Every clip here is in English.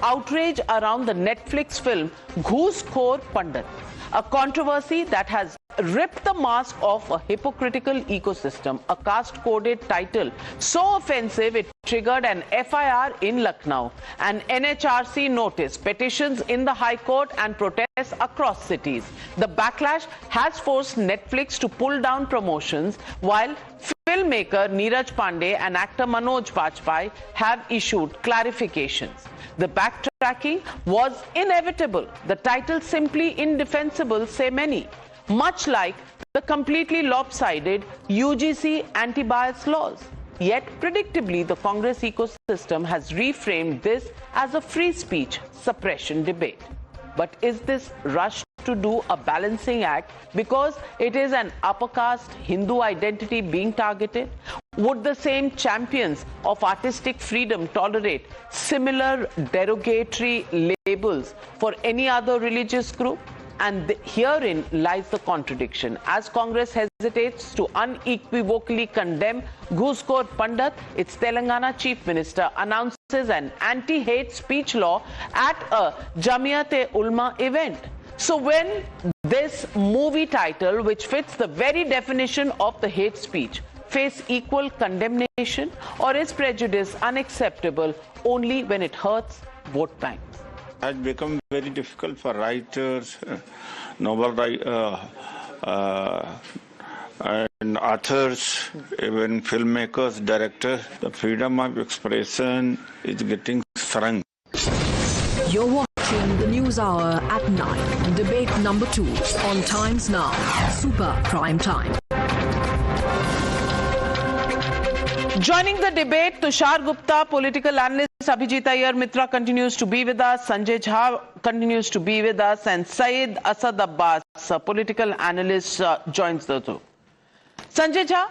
outrage around the Netflix film Ghooskhor Pandat, a controversy that has ripped the mask off a hypocritical ecosystem, a caste-coded title so offensive it triggered an FIR in Lucknow, an NHRC notice, petitions in the High Court and protests across cities. The backlash has forced Netflix to pull down promotions, while filmmaker Neeraj Pandey and actor Manoj Bajpayee have issued clarifications. The backtracking was inevitable. The title simply indefensible, say many. Much like the completely lopsided UGC anti-bias laws. Yet, predictably, the Congress ecosystem has reframed this as a free speech suppression debate. But is this rush to do a balancing act because it is an upper-caste Hindu identity being targeted? Would the same champions of artistic freedom tolerate similar derogatory labels for any other religious group? And herein lies the contradiction. As Congress hesitates to unequivocally condemn Ghooskhor Pandat, its Telangana Chief Minister announces an anti-hate speech law at a Jamiyat-e-Ulama event. So when this movie title, which fits the very definition of the hate speech, face equal condemnation, or is prejudice unacceptable only when it hurts vote banks? It has become very difficult for writers, novel and authors, even filmmakers, directors. The freedom of expression is getting shrunk. You're watching the News Hour at 9, debate number 2 on Times Now, Super Prime Time. Joining the debate, Tushar Gupta, political analyst, Abhijit Iyer Mitra continues to be with us, Sanjay Jha continues to be with us, and Syed Asad Abbas, a political analyst, joins the two. Sanjay Jha,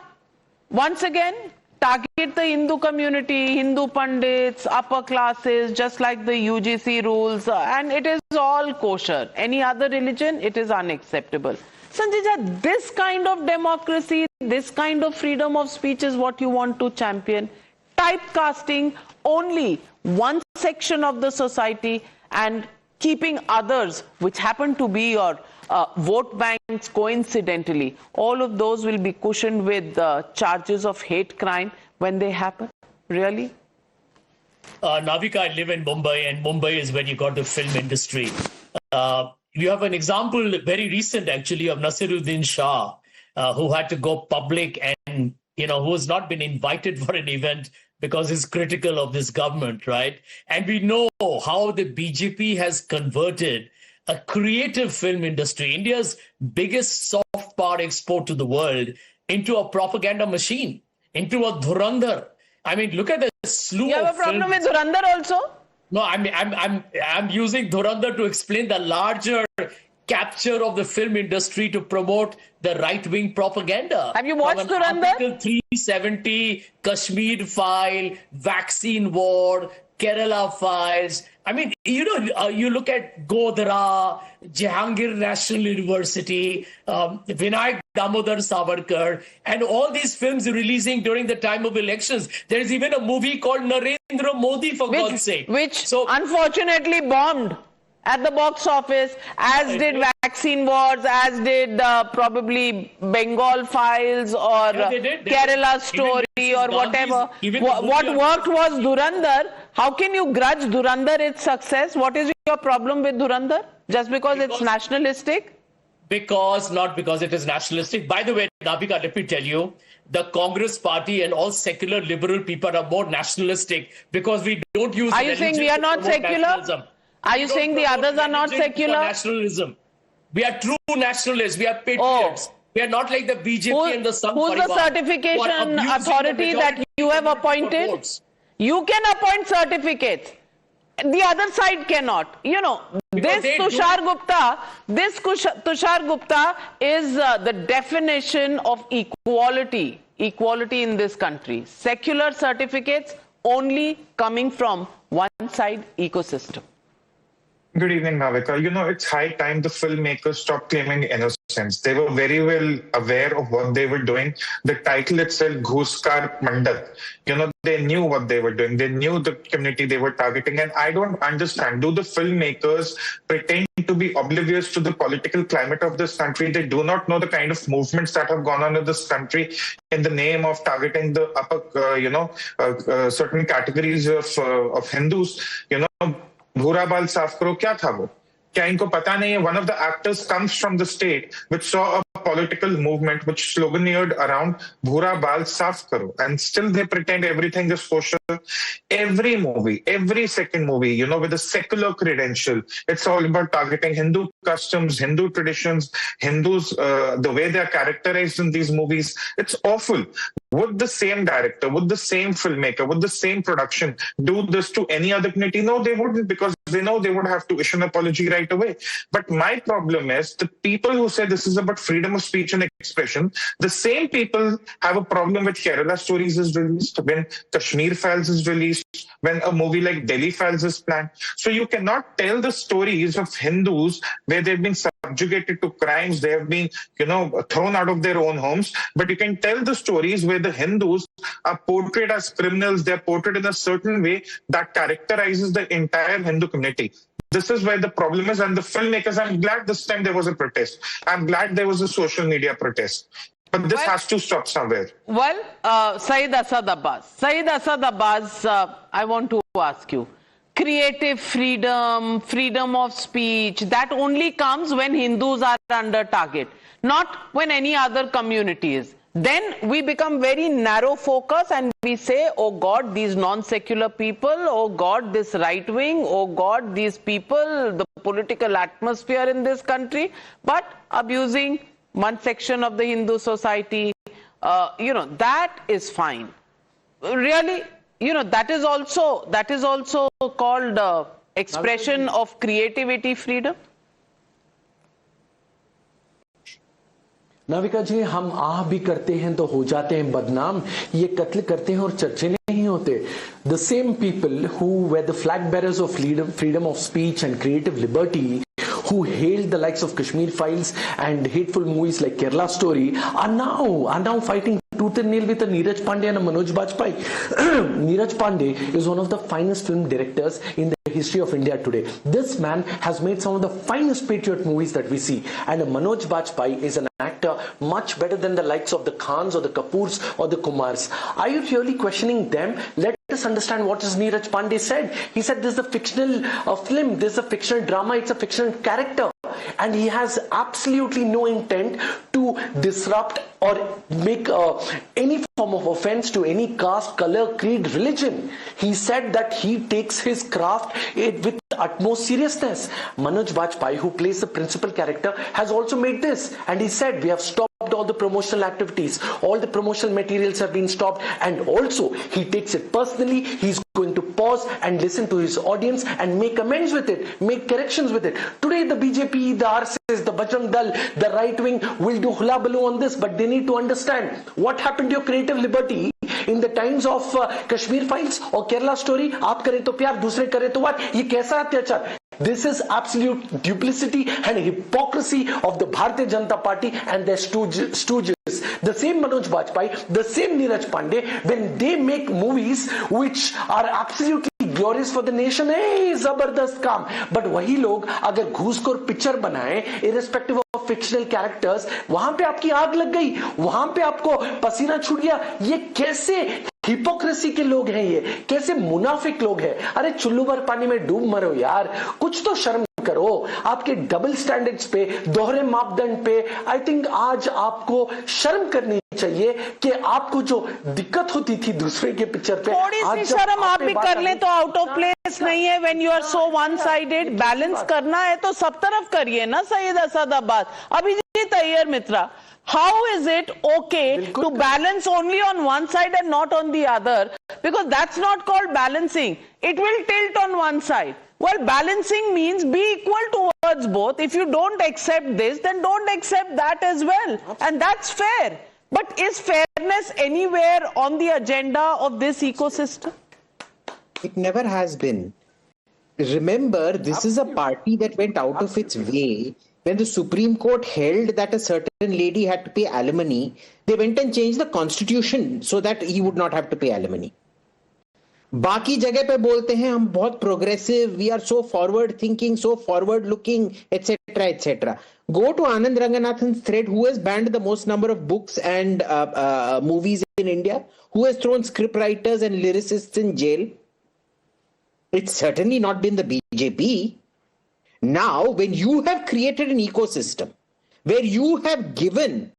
once again, target the Hindu community, Hindu Pandits, upper classes, just like the UGC rules, and it is all kosher. Any other religion, it is unacceptable. Sanjay Jha, this kind of democracy, this kind of freedom of speech is what you want to champion. Typecasting only one section of the society and keeping others, which happen to be your vote banks coincidentally, all of those will be cushioned with charges of hate crime when they happen. Really? Navika, I live in Mumbai, and Mumbai is where you got the film industry. You have an example, very recent actually, of Nasiruddin Shah, who had to go public and, who has not been invited for an event because he's critical of this government, right? And we know how the BJP has converted a creative film industry, India's biggest soft power export to the world, into a propaganda machine, into a Dhurandhar. I mean, look at the slew of You have a problem with Dhurandhar also? No, I'm using Dhurandhar to explain the larger capture of the film industry to promote the right-wing propaganda. Have you watched Dhurandhar? Article 370, Kashmir file, vaccine war, Kerala files. I mean, you look at Godhra, Jahangir National University, Vinayak Damodar Savarkar, and all these films releasing during the time of elections. There is even a movie called Narendra Modi, for God's sake. Which unfortunately bombed at the box office, as did Vaccine Wars, as did probably Bengal Files or Kerala Story or whatever. What worked was Dhurandhar. How can you grudge Dhurandhar its success? What is your problem with Dhurandhar? Just because it's nationalistic? Not because it is nationalistic. By the way, Navika, let me tell you, the Congress party and all secular liberal people are more nationalistic because we don't use Are you saying we are not secular? Nationalism. Are you saying the others are not secular? Nationalism. We are true nationalists. We are patriots. We are not like the BJP and the Sangh Who's the certification authority that you have appointed? You can appoint certificates. The other side cannot. This Tushar Gupta is the definition of equality in this country. Secular certificates only coming from one side ecosystem. Good evening, Navika. It's high time the filmmakers stop claiming innocence. They were very well aware of what they were doing. The title itself, Ghooskhor Pandat, they knew what they were doing. They knew the community they were targeting. And I don't understand, do the filmmakers pretend to be oblivious to the political climate of this country? They do not know the kind of movements that have gone on in this country in the name of targeting the certain categories of Hindus. भूरा बाल साफ करो क्या था वो क्या इनको पता नहीं है one of the actors comes from the state which saw a political movement which sloganeered around भूरा बाल साफ करो and still they pretend everything is kosher. Every movie, every second movie, with a secular credential, it's all about targeting Hindu customs, Hindu traditions, Hindus, the way they are characterized in these movies. It's awful. Would the same director, would the same filmmaker, would the same production do this to any other community? No, they wouldn't, because they know they would have to issue an apology right away. But my problem is the people who say this is about freedom of speech and expression, the same people have a problem with Kerala Stories is released, when Kashmir Files is released, when a movie like Delhi Files is planned. So you cannot tell the stories of Hindus where they've been subjugated to crimes, they have been, thrown out of their own homes, but you can tell the stories where the Hindus are portrayed as criminals, they're portrayed in a certain way that characterizes the entire Hindu community. This is where the problem is, and the filmmakers, I'm glad this time there was a protest. I'm glad there was a social media protest. But this has to stop somewhere. Well, Syed Asad Abbas, I want to ask you, creative freedom, freedom of speech, that only comes when Hindus are under target, not when any other community is. Then we become very narrow focus and we say, oh God, these non-secular people, oh God, this right wing, oh God, these people, the political atmosphere in this country, but abusing one section of the Hindu society, that is fine. Really, that is also called expression of creativity, freedom. Navika जी, हम आह भी करते हैं तो हो जाते हैं बदनाम, ये कत्ल करते हैं और चर्चे नहीं होते. The same people who were the flag bearers of freedom of speech and creative liberty, who hailed the likes of Kashmir Files and hateful movies like Kerala Story, are now fighting tooth and nail with a Neeraj Pandey and a Manoj Bajpayee. Neeraj Pandey is one of the finest film directors in the history of India today. This man has made some of the finest patriot movies that we see, and Manoj Bajpayee is an actor much better than the likes of the Khans or the Kapoors or the Kumars. Are you really questioning them? Let us understand what is Neeraj Pandey said. He said this is a fictional film, this is a fictional drama, it's a fictional character, and he has absolutely no intent to disrupt or make any form of offense to any caste, color, creed, religion. He said that he takes his craft with utmost seriousness. Manoj Bajpayee, who plays the principal character, has also made this, and he said we have stopped all the promotional activities, all the promotional materials have been stopped, and also he takes it personally. He's going to pause and listen to his audience and make amends with it, make corrections with it. Today the BJP, the RSS, the Bajrang Dal, the right wing will do hula baloo on this, but they need to understand what happened to your creative liberty in the times of Kashmir Files or Kerala Story. आप करे तो प्यार, दूसरे करे तो वार. ये कैसा अत्याचार? This is absolute duplicity and hypocrisy of the Bharatiya Janata Party and their stooges. The same Manoj Bajpayee, the same Neeraj Pandey, when they make movies which are absolutely glorious for the nation, hey, जबरदस्त काम. But वही लोग अगर घूसखोर picture बनाएं, irrespective of fictional characters, वहां पे आपकी आग लग गई, वहां पे आपको पसीना छूट गया. ये कैसे हिपोक्रेसी के लोग हैं, ये कैसे मुनाफिक लोग हैं? अरे चुल्लू भर पानी में डूब मरो यार, कुछ तो शर्म करो. आपके डबल स्टैंडर्ड्स पे, दोहरे मापदंड पे, आई थिंक आज आपको शर्म करनी चाहिए कि आपको जो दिक्कत होती थी दूसरे के पिक्चर पे, थोड़ी सी शर्म आप भी कर लें तो आउट ऑफ प्लेस नहीं है. When you are so one sided, balance करना है तो सब तरफ करिए ना. सैयद असद अब्बास, अभिजीत अय्यर मित्रा, how is it okay to balance only on one side and not on the other? Because that's not called balancing. It will tilt on one side. Well, balancing means be equal towards both. If you don't accept this, then don't accept that as well. And that's fair. But is fairness anywhere on the agenda of this ecosystem? It never has been. remember, this is a party that went out of its way. When the Supreme Court held that a certain lady had to pay alimony, they went and changed the constitution so that he would not have to pay alimony. बाकी जगह पे बोलते हैं हम बहुत progressive, we are so forward thinking, so forward looking, etc., etc. Go to Anand Ranganathan's thread. Who has banned the most number of books and movies in India? Who has thrown script writers and lyricists in jail? It's certainly not been the BJP. Now, when you have created an ecosystem where you have given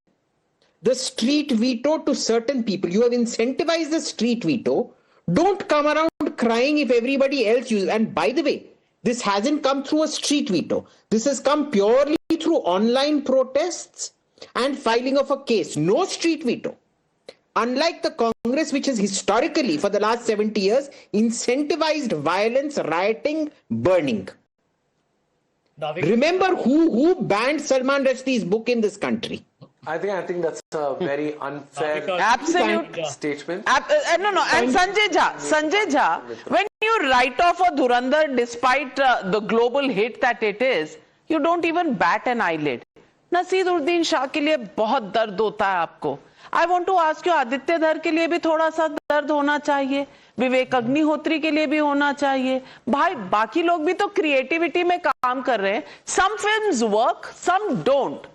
the street veto to certain people, you have incentivized the street veto, don't come around crying if everybody else uses. And by the way, this hasn't come through a street veto. This has come purely through online protests and filing of a case. No street veto. Unlike the Congress, which has historically, for the last 70 years, incentivized violence, rioting, burning. Remember who banned Salman Rushdie's book in this country? I think that's a very unfair absolute statement. No. And Sanjay Jha, when you write off a Dhurandhar despite the global hit that it is, you don't even bat an eyelid. Nasiruddin Shah के लिए बहुत दर्द होता है आपको. I want to ask you, Aditya धर के लिए भी थोड़ा सा दर्द होना चाहिए, विवेक अग्निहोत्री के लिए भी होना चाहिए. भाई बाकी लोग भी तो क्रिएटिविटी में काम कर रहे हैं. Some films work, some don't.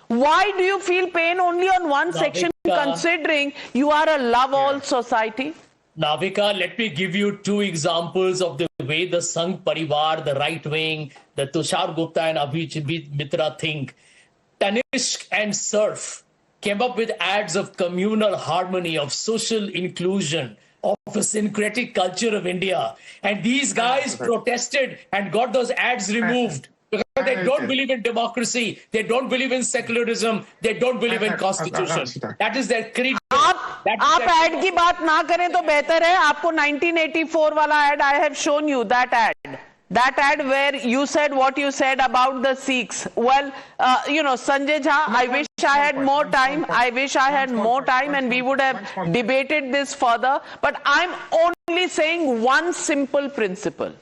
Why do you feel pain only on one section, considering you are a love-all society? Navika, let me give you two examples of the way the Sangh Parivar, the right wing, the Tushar Gupta and Abhijit Mitra think. Tanishq and Surf came up with ads of communal harmony, of social inclusion, of a syncretic culture of India. And these guys protested and got those ads removed. Because they don't believe in democracy, they don't believe in secularism, they don't believe in constitution. That is their creed. आप add की बात ना करें तो बेहतर है. आपको 1984 वाला ad, I have shown you that ad. That ad where you said what you said about the Sikhs. Well, Sanjay Jha, I wish I had more time. I wish I had more time and we would have debated this further. But I'm only saying one simple principle.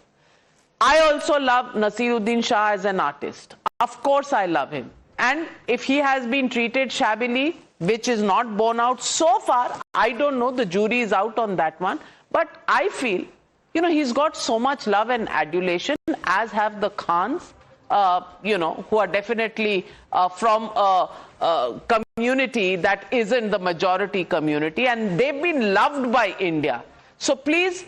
I also love Nasiruddin Shah as an artist. Of course I love him. And if he has been treated shabbily, which is not borne out so far, I don't know, the jury is out on that one. But I feel, he's got so much love and adulation, as have the Khans, who are definitely from a community that isn't the majority community, and they've been loved by India. So please,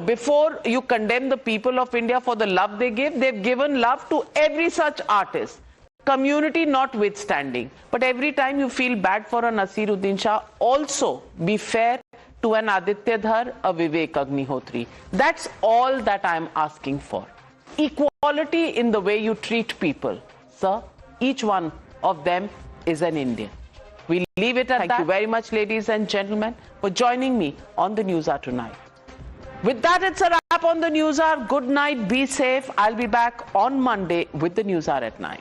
before you condemn the people of India for the love they give, they've given love to every such artist, community notwithstanding. But every time you feel bad for a Nasiruddin Shah, also be fair to an Aditya Dhar, a Vivek Agnihotri. That's all that I'm asking for. Equality in the way you treat people. Sir, each one of them is an Indian. We'll leave it at that. Thank you very much, ladies and gentlemen, for joining me on the Newshour tonight. With that, it's a wrap on the Newshour. Good night, be safe. I'll be back on Monday with the Newshour at 9.